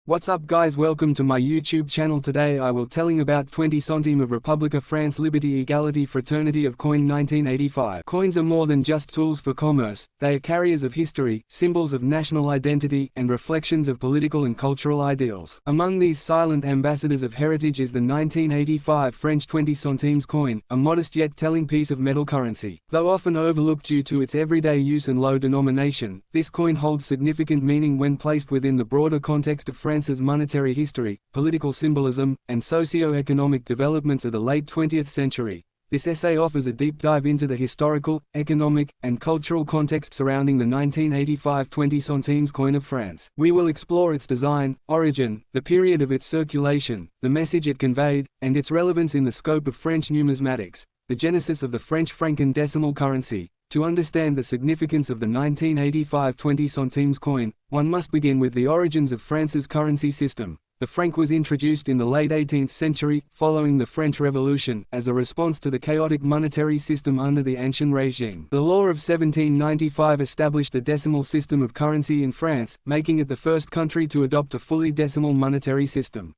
What's up guys, welcome to my YouTube channel. Today I will telling about 20 centimes of Republica France Liberté Égalité Fraternité of coin 1985. Coins are more than just tools for commerce, they are carriers of history, symbols of national identity, and reflections of political and cultural ideals. Among these silent ambassadors of heritage is the 1985 French 20 centimes coin, a modest yet telling piece of metal currency. Though often overlooked due to its everyday use and low denomination, this coin holds significant meaning when placed within the broader context of France's monetary history, political symbolism, and socio-economic developments of the late 20th century. This essay offers a deep dive into the historical, economic, and cultural context surrounding the 1985 20 centimes coin of France. We will explore its design, origin, the period of its circulation, the message it conveyed, and its relevance in the scope of French numismatics, the genesis of the French franc and decimal currency. To understand the significance of the 1985 20 centimes coin, one must begin with the origins of France's currency system. The franc was introduced in the late 18th century, following the French Revolution, as a response to the chaotic monetary system under the Ancien regime. The law of 1795 established a decimal system of currency in France, making it the first country to adopt a fully decimal monetary system.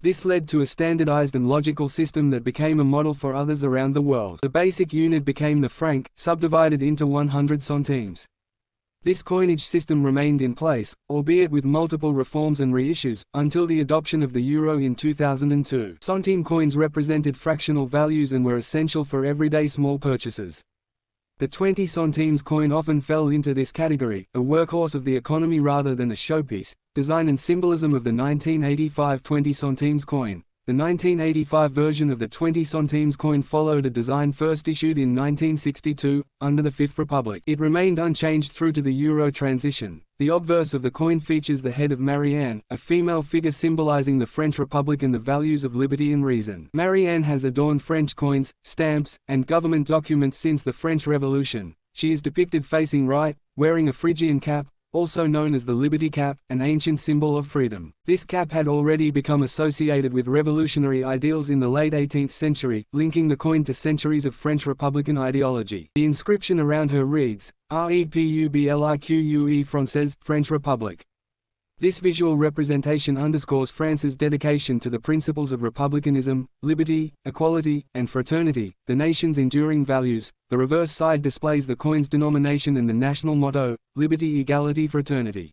This led to a standardized and logical system that became a model for others around the world. The basic unit became the franc, subdivided into 100 centimes. This coinage system remained in place, albeit with multiple reforms and reissues, until the adoption of the euro in 2002. Centime coins represented fractional values and were essential for everyday small purchases. The 20 centimes coin often fell into this category, a workhorse of the economy rather than a showpiece. Design and symbolism of the 1985 20 centimes coin. The 1985 version of the 20 centimes coin followed a design first issued in 1962, under the Fifth Republic. It remained unchanged through to the euro transition. The obverse of the coin features the head of Marianne, a female figure symbolizing the French Republic and the values of liberty and reason. Marianne has adorned French coins, stamps, and government documents since the French Revolution. She is depicted facing right, wearing a Phrygian cap, also known as the Liberty Cap, an ancient symbol of freedom. This cap had already become associated with revolutionary ideals in the late 18th century, linking the coin to centuries of French Republican ideology. The inscription around her reads, République Française, French Republic. This visual representation underscores France's dedication to the principles of republicanism, liberty, equality, and fraternity, the nation's enduring values. The reverse side displays the coin's denomination and the national motto, Liberté Égalité Fraternité.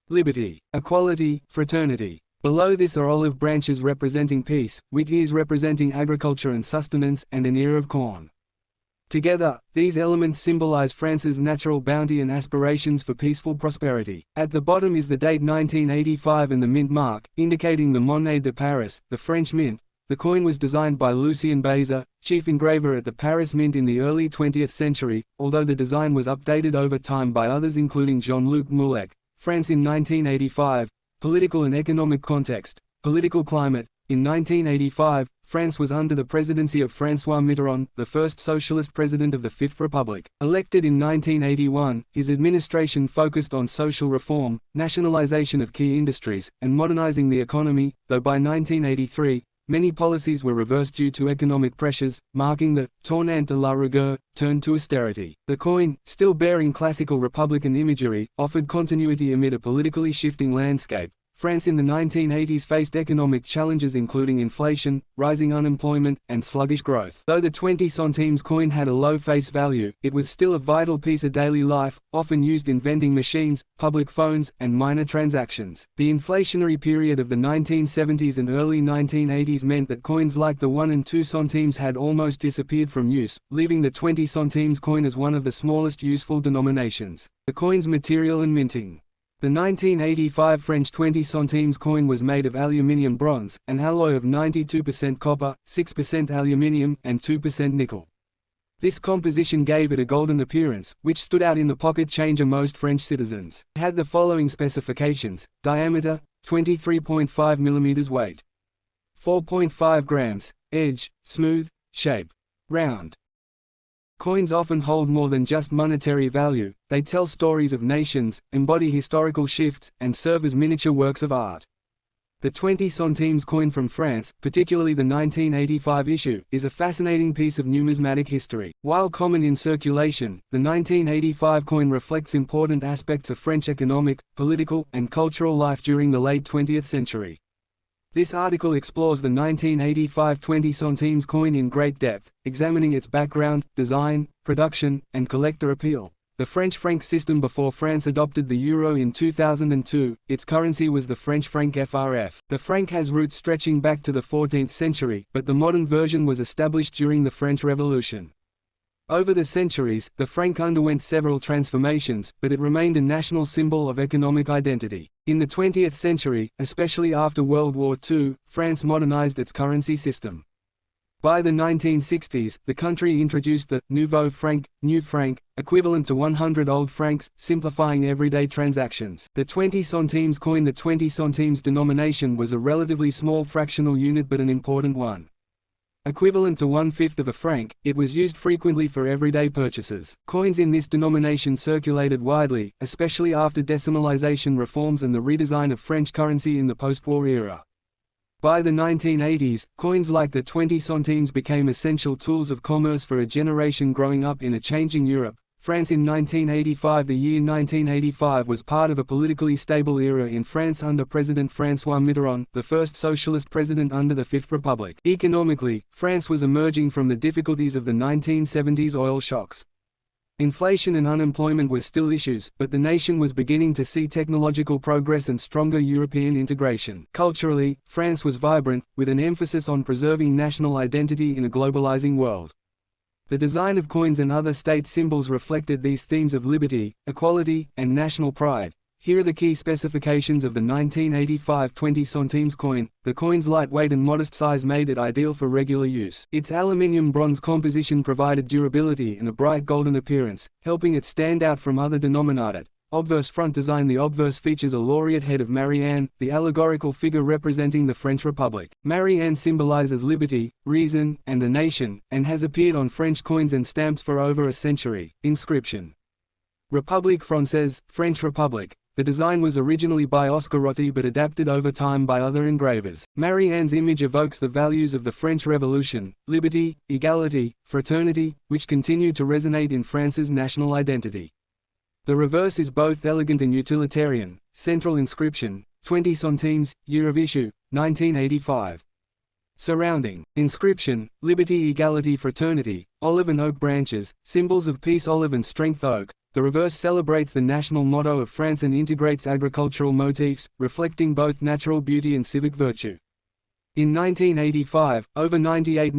Liberty, equality, fraternity. Below this are olive branches representing peace, wheat ears representing agriculture and sustenance, and an ear of corn. Together, these elements symbolize France's natural bounty and aspirations for peaceful prosperity. At the bottom is the date 1985 and the mint mark, indicating the Monnaie de Paris, the French mint. The coin was designed by Lucien Bézat, chief engraver at the Paris Mint in the early 20th century, although the design was updated over time by others including Jean-Luc Moullec. France in 1985. Political and economic context. Political climate. In 1985, France was under the presidency of François Mitterrand, the first socialist president of the Fifth Republic. Elected in 1981, his administration focused on social reform, nationalization of key industries, and modernizing the economy, though by 1983, many policies were reversed due to economic pressures, marking the tournant de la rigueur, turn to austerity. The coin, still bearing classical republican imagery, offered continuity amid a politically shifting landscape. France in the 1980s faced economic challenges including inflation, rising unemployment, and sluggish growth. Though the 20 centimes coin had a low face value, it was still a vital piece of daily life, often used in vending machines, public phones, and minor transactions. The inflationary period of the 1970s and early 1980s meant that coins like the 1 and 2 centimes had almost disappeared from use, leaving the 20 centimes coin as one of the smallest useful denominations. The coin's material and minting. The 1985 French 20 centimes coin was made of aluminium bronze, an alloy of 92% copper, 6% aluminium, and 2% nickel. This composition gave it a golden appearance, which stood out in the pocket change of most French citizens. It had the following specifications: diameter, 23.5 mm, weight, 4.5 grams, edge, smooth, shape, round. Coins often hold more than just monetary value, they tell stories of nations, embody historical shifts, and serve as miniature works of art. The 20 centimes coin from France, particularly the 1985 issue, is a fascinating piece of numismatic history. While common in circulation, the 1985 coin reflects important aspects of French economic, political, and cultural life during the late 20th century. This article explores the 1985 20 centimes coin in great depth, examining its background, design, production, and collector appeal. The French franc system before France adopted the euro in 2002, its currency was the French franc FRF. The franc has roots stretching back to the 14th century, but the modern version was established during the French Revolution. Over the centuries, the franc underwent several transformations, but it remained a national symbol of economic identity. In the 20th century, especially after World War II, France modernized its currency system. By the 1960s, the country introduced the nouveau franc, new franc, equivalent to 100 old francs, simplifying everyday transactions. The 20 centimes coin. The 20 centimes denomination was a relatively small fractional unit but an important one. Equivalent to 1/5 of a franc, it was used frequently for everyday purchases. Coins in this denomination circulated widely, especially after decimalization reforms and the redesign of French currency in the post-war era. By the 1980s, coins like the 20 centimes became essential tools of commerce for a generation growing up in a changing Europe. France in 1985. The year 1985 was part of a politically stable era in France under President François Mitterrand, the first socialist president under the Fifth Republic. Economically, France was emerging from the difficulties of the 1970s oil shocks. Inflation and unemployment were still issues, but the nation was beginning to see technological progress and stronger European integration. Culturally, France was vibrant, with an emphasis on preserving national identity in a globalizing world. The design of coins and other state symbols reflected these themes of liberty, equality, and national pride. Here are the key specifications of the 1985 20 centimes coin. The coin's lightweight and modest size made it ideal for regular use. Its aluminium-bronze composition provided durability and a bright golden appearance, helping it stand out from other denominated. Obverse front design. The obverse features a laureate head of Marianne, the allegorical figure representing the French Republic. Marianne symbolizes liberty, reason, and the nation, and has appeared on French coins and stamps for over a century. Inscription: République Française, French Republic. The design was originally by Oscar Rotti but adapted over time by other engravers. Marianne's image evokes the values of the French Revolution: liberty, equality, fraternity, which continue to resonate in France's national identity. The reverse is both elegant and utilitarian. Central inscription: 20 centimes, year of issue, 1985. Surrounding inscription: liberty, equality, fraternity, olive and oak branches, symbols of peace, olive and strength, oak. The reverse celebrates the national motto of France and integrates agricultural motifs, reflecting both natural beauty and civic virtue. In 1985, over 98